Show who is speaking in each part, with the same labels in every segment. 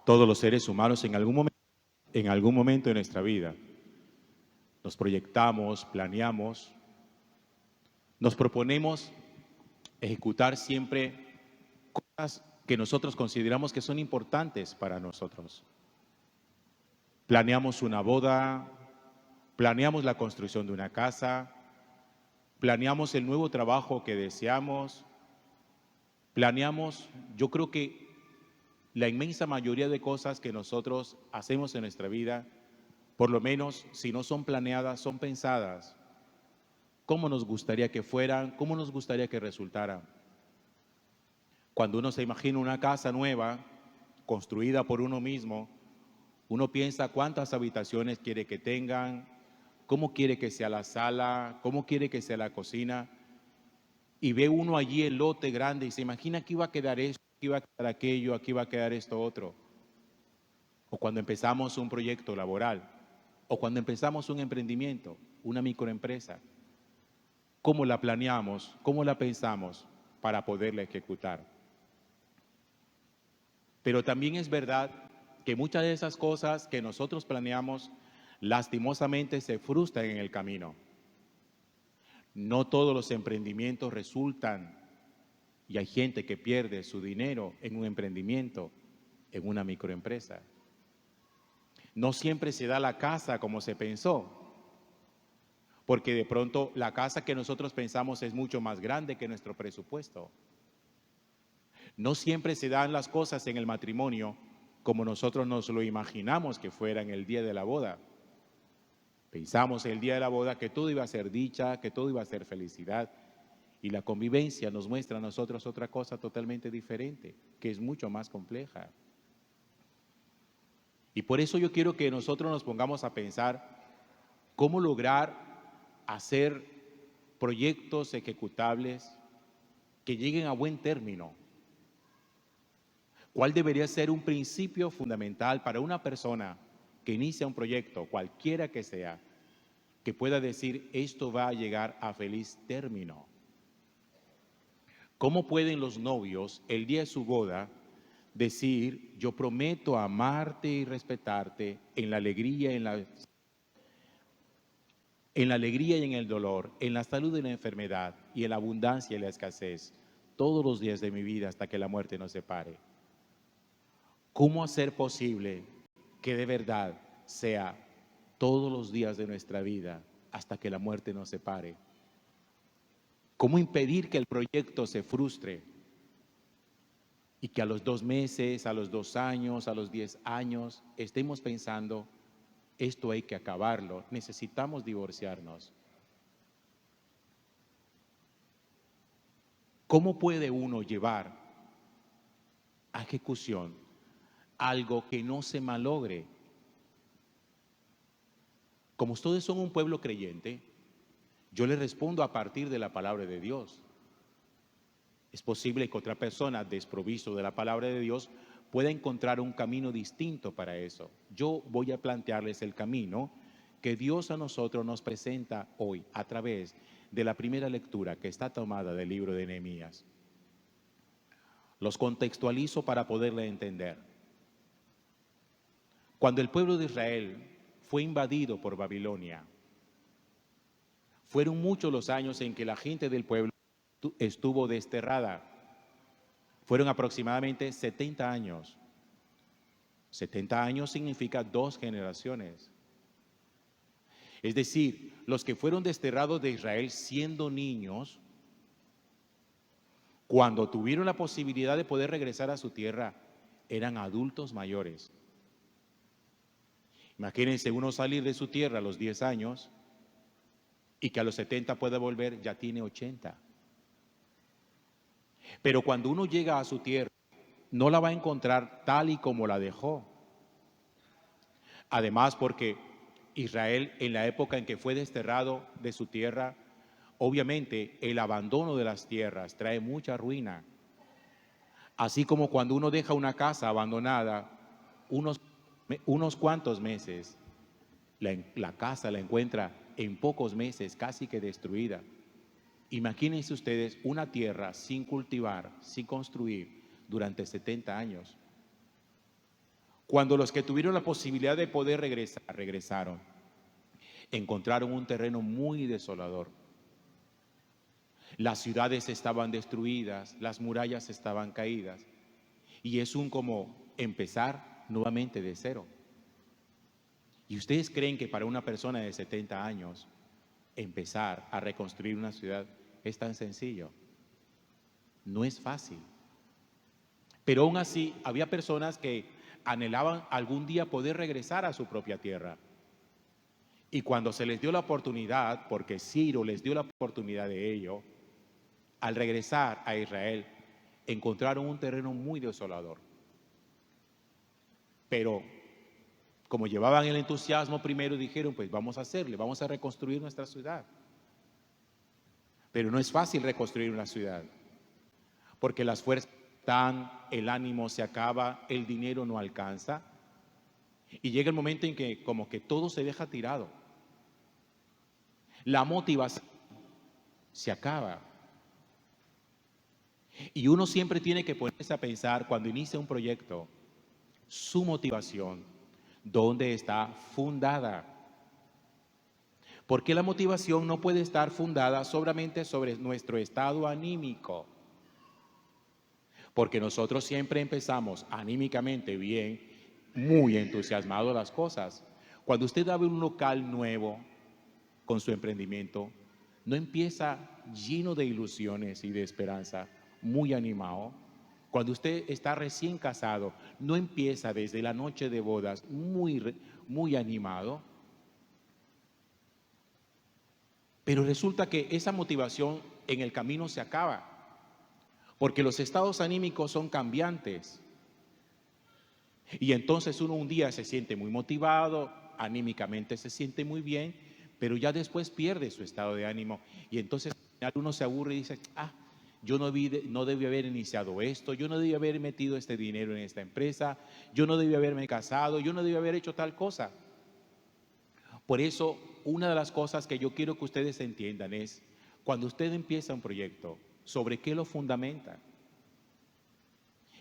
Speaker 1: Todos los seres humanos en algún momento de nuestra vida nos proyectamos, planeamos, nos proponemos ejecutar siempre cosas que nosotros consideramos que son importantes para nosotros. Planeamos una boda, planeamos la construcción de una casa, planeamos el nuevo trabajo que deseamos, planeamos, yo creo que la inmensa mayoría de cosas que nosotros hacemos en nuestra vida, por lo menos si no son planeadas, son pensadas. ¿Cómo nos gustaría que fueran? ¿Cómo nos gustaría que resultaran? Cuando uno se imagina una casa nueva, construida por uno mismo, uno piensa cuántas habitaciones quiere que tengan, cómo quiere que sea la sala, cómo quiere que sea la cocina, y ve uno allí el lote grande y se imagina que iba a quedar esto, que iba a quedar aquello, aquí iba a quedar esto otro. O cuando empezamos un proyecto laboral, o cuando empezamos un emprendimiento, una microempresa, ¿cómo la planeamos? ¿Cómo la pensamos para poderla ejecutar? Pero también es verdad que muchas de esas cosas que nosotros planeamos, lastimosamente se frustran en el camino. No todos los emprendimientos resultan y hay gente que pierde su dinero en un emprendimiento, en una microempresa. No siempre se da la casa como se pensó, porque de pronto la casa que nosotros pensamos es mucho más grande que nuestro presupuesto. No siempre se dan las cosas en el matrimonio como nosotros nos lo imaginamos que fuera en el día de la boda. Pensamos el día de la boda que todo iba a ser dicha, que todo iba a ser felicidad, y la convivencia nos muestra a nosotros otra cosa totalmente diferente, que es mucho más compleja. Y por eso yo quiero que nosotros nos pongamos a pensar cómo lograr hacer proyectos ejecutables que lleguen a buen término. ¿Cuál debería ser un principio fundamental para una persona que inicia un proyecto, cualquiera que sea, que pueda decir esto va a llegar a feliz término? ¿Cómo pueden los novios el día de su boda decir yo prometo amarte y respetarte en la alegría, en la alegría y en el dolor, en la salud y en la enfermedad, y en la abundancia y la escasez, todos los días de mi vida hasta que la muerte nos separe? ¿Cómo hacer posible que de verdad sea todos los días de nuestra vida hasta que la muerte nos separe? ¿Cómo impedir que el proyecto se frustre y que a los 2 meses, a los 2 años, a los 10 años estemos pensando esto hay que acabarlo, necesitamos divorciarnos? ¿Cómo puede uno llevar a ejecución algo que no se malogre? Como ustedes son un pueblo creyente, yo les respondo a partir de la palabra de Dios. Es posible que otra persona desprovisto de la palabra de Dios pueda encontrar un camino distinto para eso. Yo voy a plantearles el camino que Dios a nosotros nos presenta hoy a través de la primera lectura que está tomada del libro de Nehemías. Los contextualizo para poderle entender. Cuando el pueblo de Israel fue invadido por Babilonia, fueron muchos los años en que la gente del pueblo estuvo desterrada. Fueron aproximadamente 70 años. 70 años significa 2 generaciones. Es decir, los que fueron desterrados de Israel siendo niños, cuando tuvieron la posibilidad de poder regresar a su tierra, eran adultos mayores. Imagínense uno salir de su tierra a los 10 años y que a los 70 pueda volver, ya tiene 80. Pero cuando uno llega a su tierra, no la va a encontrar tal y como la dejó. Además, porque Israel, en la época en que fue desterrado de su tierra, obviamente el abandono de las tierras trae mucha ruina. Así como cuando uno deja una casa abandonada, unos cuantos meses, la casa la encuentra en pocos meses casi que destruida. Imagínense ustedes una tierra sin cultivar, sin construir durante 70 años. Cuando los que tuvieron la posibilidad de poder regresar, regresaron, encontraron un terreno muy desolador. Las ciudades estaban destruidas, las murallas estaban caídas, y es como empezar nuevamente de cero. ¿Y ustedes creen que para una persona de 70 años empezar a reconstruir una ciudad es tan sencillo? No es fácil. Pero aún así, había personas que anhelaban algún día poder regresar a su propia tierra. Y cuando se les dio la oportunidad, porque Ciro les dio la oportunidad de ello, al regresar a Israel, encontraron un terreno muy desolador. Pero como llevaban el entusiasmo primero, dijeron, pues vamos a hacerle, vamos a reconstruir nuestra ciudad. Pero no es fácil reconstruir una ciudad, porque las fuerzas están, el ánimo se acaba, el dinero no alcanza, y llega el momento en que como que todo se deja tirado. La motivación se acaba. Y uno siempre tiene que ponerse a pensar cuando inicia un proyecto, su motivación, ¿dónde está fundada? Porque la motivación no puede estar fundada solamente sobre nuestro estado anímico. Porque nosotros siempre empezamos anímicamente bien, muy entusiasmados las cosas. Cuando usted abre un local nuevo con su emprendimiento, no empieza lleno de ilusiones y de esperanza, muy animado. Cuando usted está recién casado, no empieza desde la noche de bodas muy animado. Pero resulta que esa motivación en el camino se acaba, porque los estados anímicos son cambiantes. Y entonces uno un día se siente muy motivado, anímicamente se siente muy bien, pero ya después pierde su estado de ánimo y entonces al final uno se aburre y dice, yo no debí haber iniciado esto, yo no debí haber metido este dinero en esta empresa, yo no debí haberme casado, yo no debí haber hecho tal cosa. Por eso, una de las cosas que yo quiero que ustedes entiendan es, cuando usted empieza un proyecto, ¿sobre qué lo fundamenta?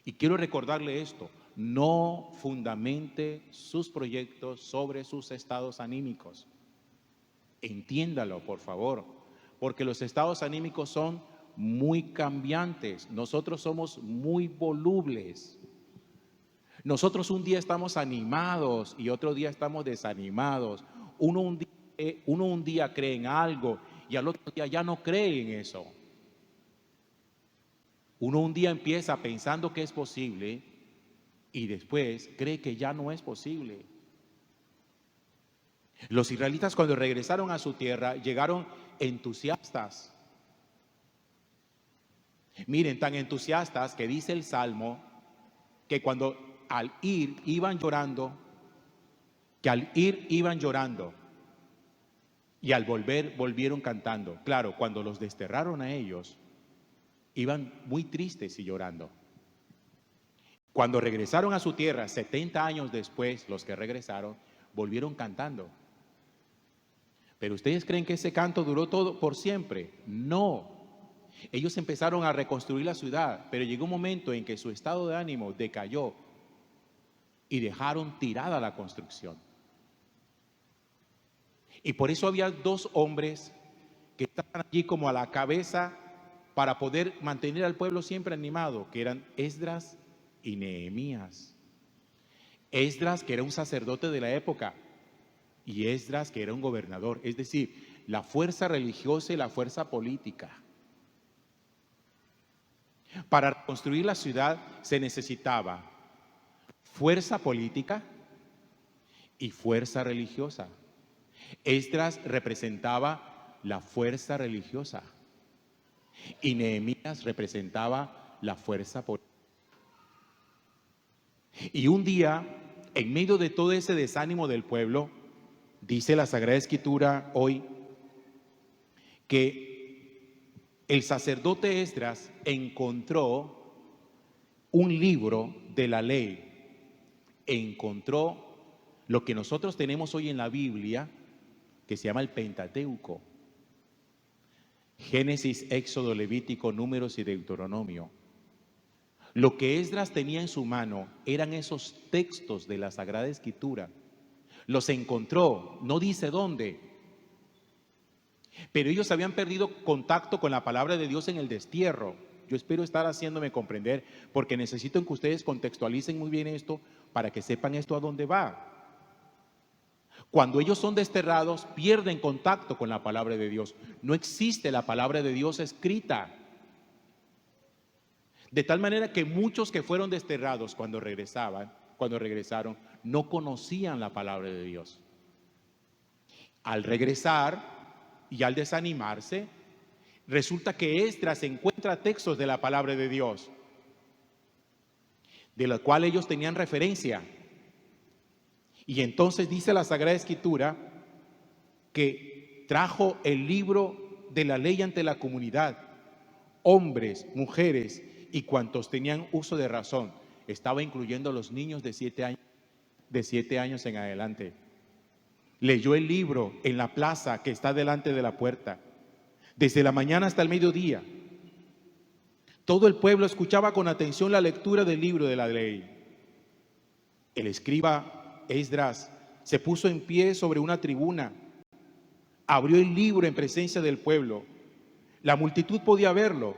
Speaker 1: Y quiero recordarle esto, no fundamente sus proyectos sobre sus estados anímicos. Entiéndalo, por favor, porque los estados anímicos son muy cambiantes. Nosotros somos muy volubles. Nosotros un día estamos animados y otro día estamos desanimados. Uno un día cree en algo y al otro día ya no cree en eso. Uno un día empieza pensando que es posible y después cree que ya no es posible. Los israelitas cuando regresaron a su tierra llegaron entusiastas. Miren, tan entusiastas que dice el Salmo que cuando al ir iban llorando, y al volver volvieron cantando. Claro, cuando los desterraron a ellos, iban muy tristes y llorando. Cuando regresaron a su tierra, 70 años después, los que regresaron, volvieron cantando. ¿Pero ustedes creen que ese canto duró todo por siempre? No. Ellos empezaron a reconstruir la ciudad, pero llegó un momento en que su estado de ánimo decayó y dejaron tirada la construcción. Y por eso había dos hombres que estaban allí como a la cabeza para poder mantener al pueblo siempre animado, que eran Esdras y Nehemías. Esdras, que era un sacerdote de la época, y Esdras, que era un gobernador, es decir, la fuerza religiosa y la fuerza política. Para construir la ciudad se necesitaba fuerza política y fuerza religiosa. Esdras representaba la fuerza religiosa y Nehemías representaba la fuerza política. Y un día, en medio de todo ese desánimo del pueblo, dice la Sagrada Escritura hoy que el sacerdote Esdras encontró un libro de la ley, encontró lo que nosotros tenemos hoy en la Biblia, que se llama el Pentateuco: Génesis, Éxodo, Levítico, Números y Deuteronomio. Lo que Esdras tenía en su mano eran esos textos de la Sagrada Escritura. Los encontró, no dice dónde, pero ellos habían perdido contacto con la palabra de Dios en el destierro. Yo espero estar haciéndome comprender, porque necesito que ustedes contextualicen muy bien esto para que sepan esto a dónde va. Cuando ellos son desterrados, pierden contacto con la palabra de Dios. No existe la palabra de Dios escrita. De tal manera que muchos que fueron desterrados cuando regresaron, no conocían la palabra de Dios. Al regresar y al desanimarse, resulta que Esdras encuentra textos de la palabra de Dios, de los cuales ellos tenían referencia. Y entonces dice la Sagrada Escritura que trajo el libro de la ley ante la comunidad, hombres, mujeres y cuantos tenían uso de razón. Estaba incluyendo a los niños de 7 años en adelante. Leyó el libro en la plaza que está delante de la puerta, desde la mañana hasta el mediodía. Todo el pueblo escuchaba con atención la lectura del libro de la ley. El escriba Esdras se puso en pie sobre una tribuna, abrió el libro en presencia del pueblo. La multitud podía verlo.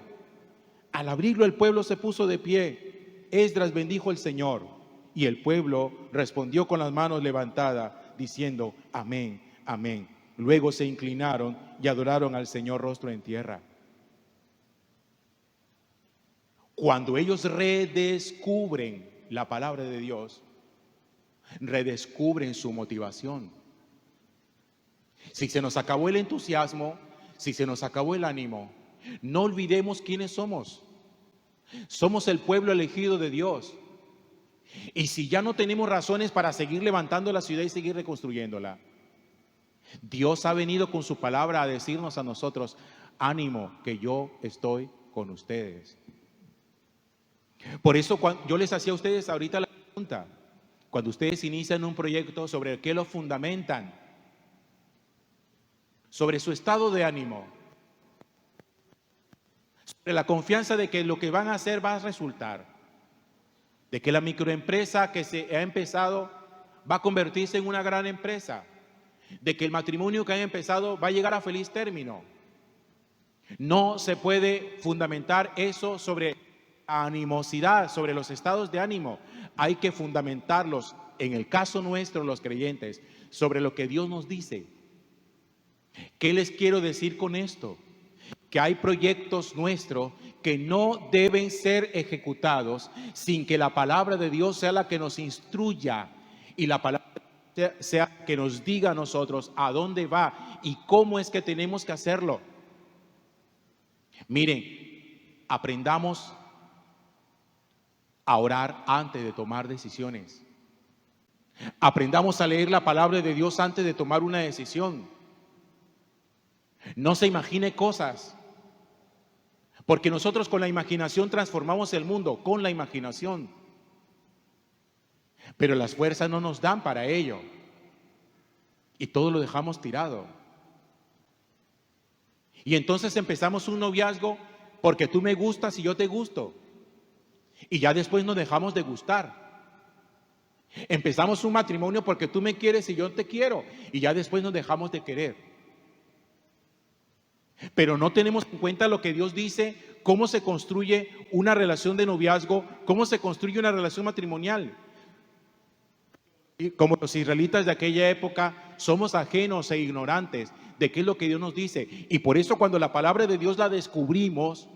Speaker 1: Al abrirlo, el pueblo se puso de pie. Esdras bendijo al Señor y el pueblo respondió con las manos levantadas, diciendo: amén, amén. Luego se inclinaron y adoraron al Señor rostro en tierra. Cuando ellos redescubren la palabra de Dios, redescubren su motivación. Si se nos acabó el entusiasmo, si se nos acabó el ánimo, no olvidemos quiénes somos. Somos el pueblo elegido de Dios. Y si ya no tenemos razones para seguir levantando la ciudad y seguir reconstruyéndola, Dios ha venido con su palabra a decirnos a nosotros: ánimo, que yo estoy con ustedes. Por eso yo les hacía a ustedes ahorita la pregunta: cuando ustedes inician un proyecto, ¿sobre qué lo fundamentan? Sobre su estado de ánimo, sobre la confianza de que lo que van a hacer va a resultar, de que la microempresa que se ha empezado va a convertirse en una gran empresa, de que el matrimonio que han empezado va a llegar a feliz término. No se puede fundamentar eso sobre animosidad, sobre los estados de ánimo. Hay que fundamentarlos, en el caso nuestro, los creyentes, sobre lo que Dios nos dice. ¿Qué les quiero decir con esto? Que hay proyectos nuestros que no deben ser ejecutados sin que la palabra de Dios sea la que nos instruya y la palabra sea que nos diga a nosotros a dónde va y cómo es que tenemos que hacerlo. Miren, aprendamos a orar antes de tomar decisiones. Aprendamos a leer la palabra de Dios antes de tomar una decisión. No se imagine cosas, porque nosotros con la imaginación transformamos el mundo, con la imaginación. Pero las fuerzas no nos dan para ello y todo lo dejamos tirado. Y entonces empezamos un noviazgo porque tú me gustas y yo te gusto, y ya después nos dejamos de gustar. Empezamos un matrimonio porque tú me quieres y yo te quiero, y ya después nos dejamos de querer. Pero no tenemos en cuenta lo que Dios dice, cómo se construye una relación de noviazgo, cómo se construye una relación matrimonial. Y como los israelitas de aquella época, somos ajenos e ignorantes de qué es lo que Dios nos dice. Y por eso cuando la palabra de Dios la descubrimos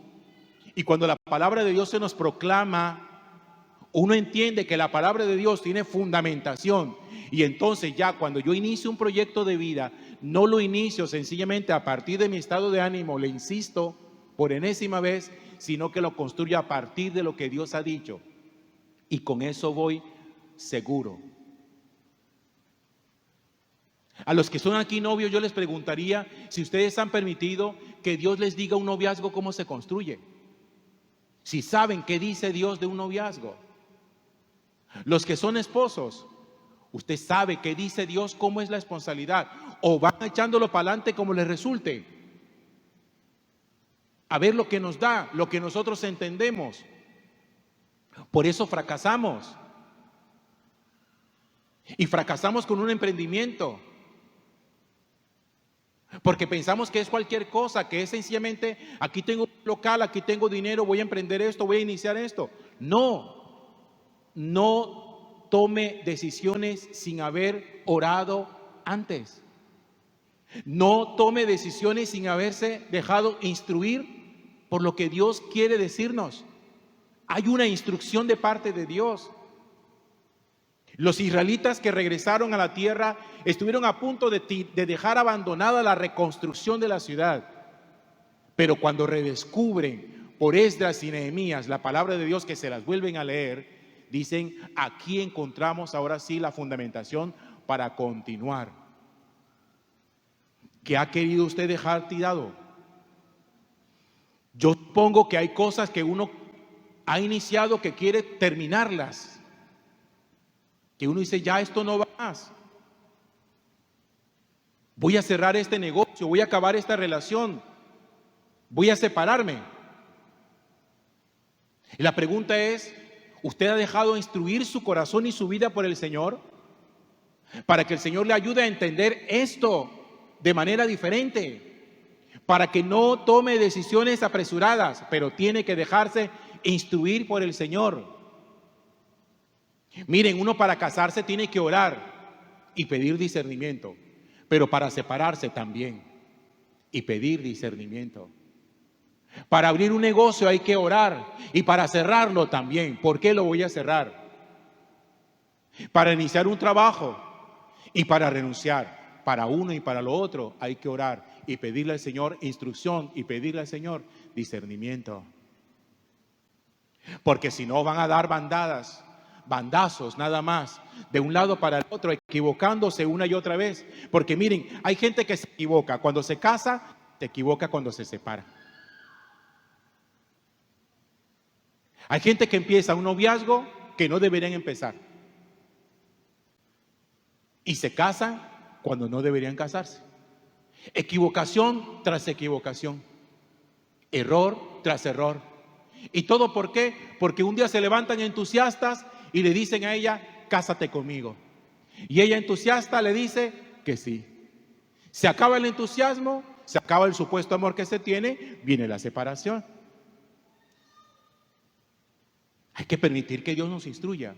Speaker 1: y cuando la palabra de Dios se nos proclama, uno entiende que la palabra de Dios tiene fundamentación. Y entonces ya cuando yo inicio un proyecto de vida, no lo inicio sencillamente a partir de mi estado de ánimo, le insisto por enésima vez, sino que lo construyo a partir de lo que Dios ha dicho. Y con eso voy seguro. A los que son aquí novios, yo les preguntaría si ustedes han permitido que Dios les diga un noviazgo cómo se construye. Si saben qué dice Dios de un noviazgo. Los que son esposos, usted sabe qué dice Dios, cómo es la responsabilidad, o van echándolo para adelante como les resulte, a ver lo que nos da, lo que nosotros entendemos. Por eso fracasamos. Y fracasamos con un emprendimiento. Porque pensamos que es cualquier cosa, que es sencillamente, aquí tengo un local, aquí tengo dinero, voy a emprender esto, voy a iniciar esto. No, no tome decisiones sin haber orado antes. No tome decisiones sin haberse dejado instruir por lo que Dios quiere decirnos. Hay una instrucción de parte de Dios. Los israelitas que regresaron a la tierra estuvieron a punto de dejar abandonada la reconstrucción de la ciudad. Pero cuando redescubren por Esdras y Nehemías la palabra de Dios, que se las vuelven a leer, dicen, aquí encontramos ahora sí la fundamentación para continuar. ¿Qué ha querido usted dejar tirado? Yo supongo que hay cosas que uno ha iniciado que quiere terminarlas. Que uno dice, ya esto no va más. Voy a cerrar este negocio, voy a acabar esta relación, voy a separarme. Y la pregunta es, ¿usted ha dejado instruir su corazón y su vida por el Señor? Para que el Señor le ayude a entender esto de manera diferente. Para que no tome decisiones apresuradas, pero tiene que dejarse instruir por el Señor. Miren, uno para casarse tiene que orar y pedir discernimiento, pero para separarse también y pedir discernimiento. Para abrir un negocio hay que orar y para cerrarlo también. ¿Por qué lo voy a cerrar? Para iniciar un trabajo y para renunciar. Para uno y para lo otro hay que orar y pedirle al Señor instrucción y pedirle al Señor discernimiento. Porque si no van a dar bandazos nada más, de un lado para el otro, equivocándose una y otra vez. Porque miren, hay gente que se equivoca cuando se casa, se equivoca cuando se separa. Hay gente que empieza un noviazgo que no deberían empezar. Y se casan cuando no deberían casarse. Equivocación tras equivocación. Error tras error. ¿Y todo por qué? Porque un día se levantan entusiastas y le dicen a ella, cásate conmigo. Y ella entusiasta le dice que sí. Se acaba el entusiasmo, se acaba el supuesto amor que se tiene, viene la separación. Hay que permitir que Dios nos instruya.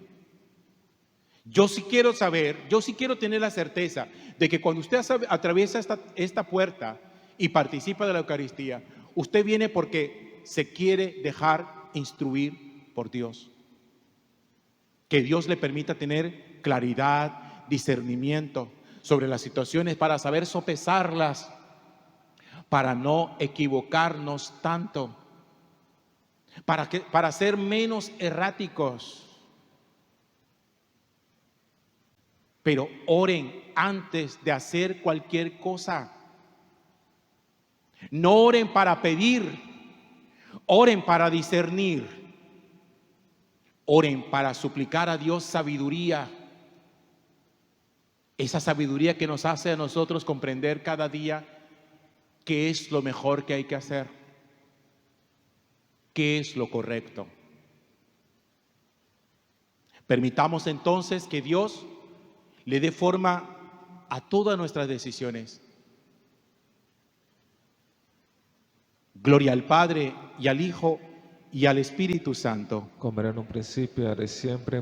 Speaker 1: Yo sí quiero saber, yo sí quiero tener la certeza de que cuando usted atraviesa esta puerta y participa de la Eucaristía, usted viene porque se quiere dejar instruir por Dios. Que Dios le permita tener claridad, discernimiento sobre las situaciones para saber sopesarlas, para no equivocarnos tanto, para ser menos erráticos. Pero oren antes de hacer cualquier cosa. No oren para pedir, oren para discernir. Oren para suplicar a Dios sabiduría. Esa sabiduría que nos hace a nosotros comprender cada día qué es lo mejor que hay que hacer, qué es lo correcto. Permitamos entonces que Dios le dé forma a todas nuestras decisiones. Gloria al Padre y al Hijo y al Espíritu Santo.
Speaker 2: Como era en un principio, ahora y siempre,